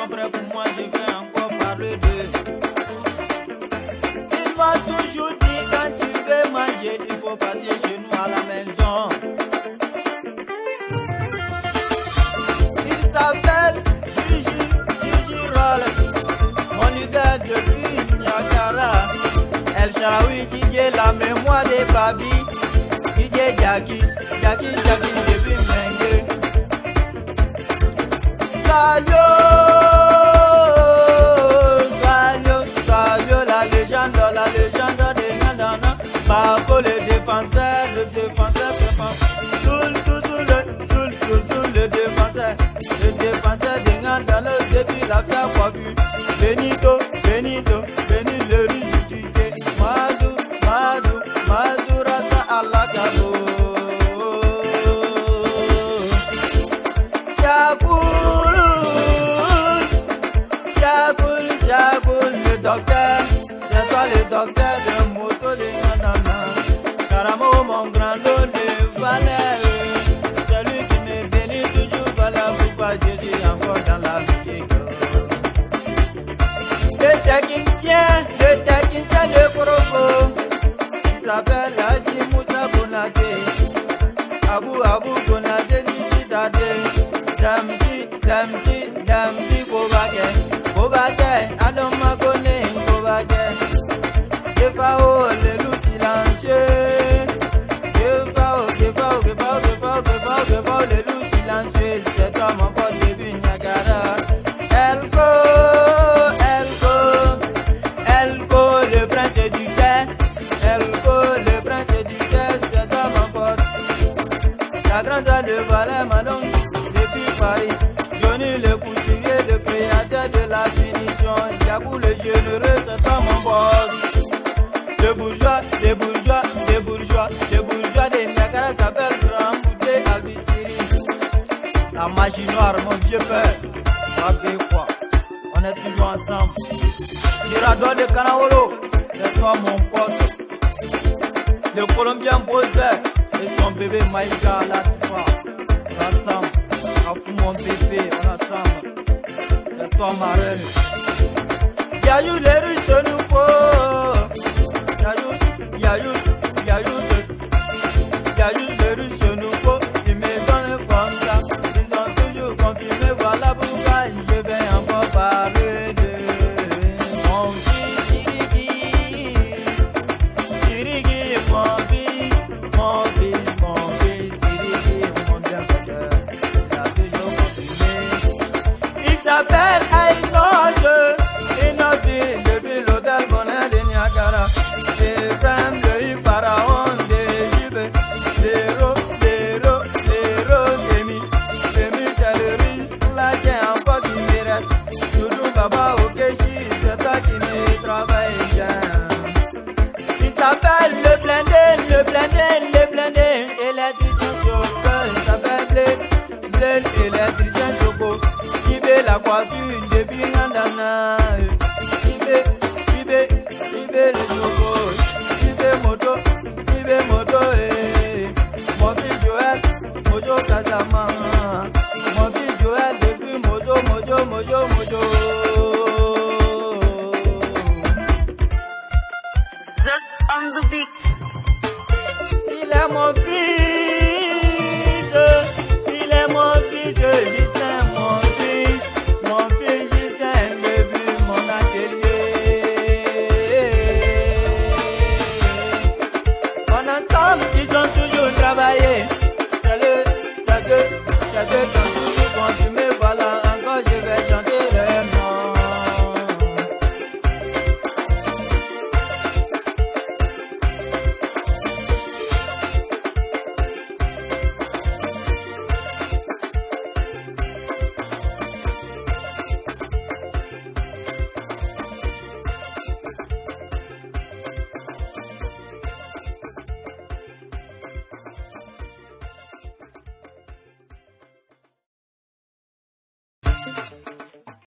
sont prêts pour moi, je vais encore parler d'eux. Il m'a toujours dit quand tu veux manger, il faut passer chez nous à la maison. Il s'appelle Gigi Roll, mon leader depuis Niagara. El Shaarawy, DJ la mémoire des Babi, DJ Jackie depuis Mengue. Salut, la légende des Nandana. Bako le défenseur, Soul le défenseur des Nandana depuis la fière coiffure. Benito, le riche du tuté. Madou, Rasa Allah Kabo. Chaboul, le docteur, c'est toi le docteur de moto de Nandana. Karamo, mon grand lot de valeur, celui qui me bénit toujours, voilà pourquoi je suis encore dans la musique. Le technicien de Koroko, il s'appelle Haji Moussa Bonate. Abu Bonate, Nishidade, Damji, Kobake, Adam Magone, Kobake. Gefao, le loup silencieux. Gefao, le loup silencieux. C'est toi mon pote début Niagara. Elko, le prince du cœur. Le prince du cœur, c'est toi mon pote. La grande salle de Valais, Madon, depuis Paris. Johnny le couturier, le créateur de la finition. Yabou le généreux, c'est toi mon boss. Le bourgeois des Niagara s'appelle Grand Bouté Albitiri. La magie noire, mon vieux père. Rappelez quoi, on est toujours ensemble. Girardot de Kanawolo, c'est toi mon pote. Le Colombien Bowser et son bébé Maïga Latifa. Ensemble, à fou mon bébé, on ensemble. C'est toi ma reine. Yayou les riches nous faut. Yayou les riches nous faut. Ils me donnent comme ça. Ils ont toujours confirmé, voilà pourquoi je vais encore parler de mon fils Sirigi, mon fils Sirigi, mon bien frère. Il a toujours confirmé. Il s'appelle Aïe.